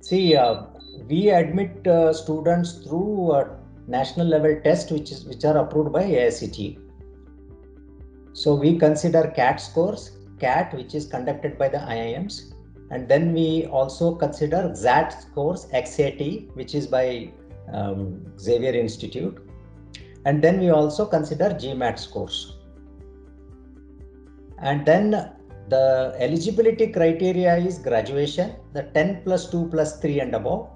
See, we admit students through national level test which are approved by AICTE. So we consider CAT scores, CAT which is conducted by the IIMs, and then we also consider XAT scores, XAT which is by Xavier Institute, and then we also consider GMAT scores. And then the eligibility criteria is graduation, the 10 plus 2 plus 3 and above,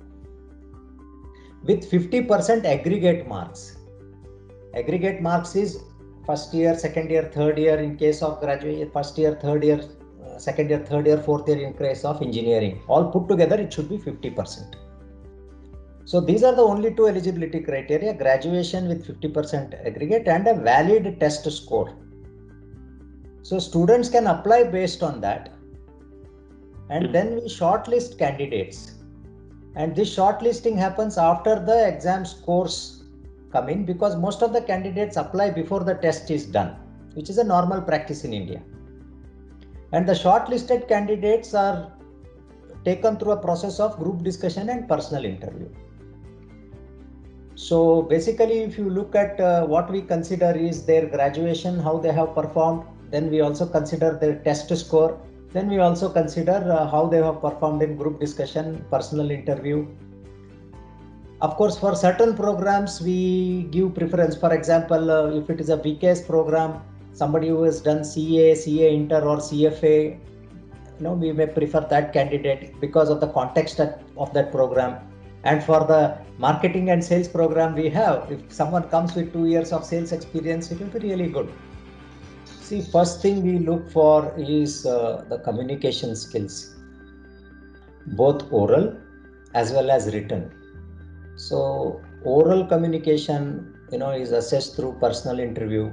with 50% aggregate marks. Aggregate marks is first year, second year, third year in case of graduation, first year, third year, second year, third year, fourth year in case of engineering. All put together, it should be 50%. So these are the only two eligibility criteria: graduation with 50% aggregate and a valid test score. So students can apply based on that. And then we shortlist candidates. And this shortlisting happens after the exam scores come in, because most of the candidates apply before the test is done, which is a normal practice in India. And the shortlisted candidates are taken through a process of group discussion and personal interview. So basically, if you look at what we consider is their graduation, how they have performed, then we also consider their test score, then we also consider how they have performed in group discussion, personal interview. Of course, for certain programs, we give preference. For example, if it is a BKS program, somebody who has done CA Inter or CFA, we may prefer that candidate because of the context of that program. And for the marketing and sales program we have, if someone comes with 2 years of sales experience, it will be really good. See, first thing we look for is the communication skills, both oral as well as written. So oral communication, is assessed through personal interview,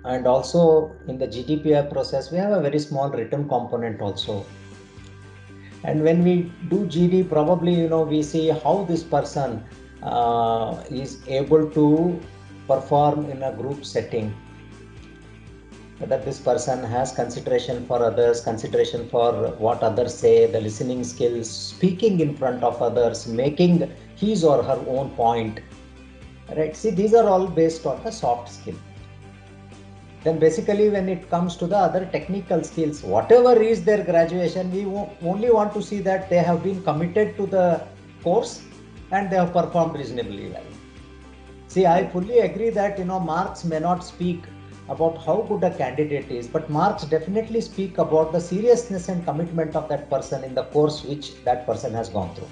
and also in the GDPR process, we have a very small written component also. And when we do GD, probably, we see how this person is able to perform in a group setting. Whether this person has consideration for others, consideration for what others say, the listening skills, speaking in front of others, making his or her own point. Right? See, these are all based on the soft skill. Then basically, when it comes to the other technical skills, whatever is their graduation, we only want to see that they have been committed to the course and they have performed reasonably well. See, I fully agree that, marks may not speak about how good a candidate is, but marks definitely speak about the seriousness and commitment of that person in the course which that person has gone through.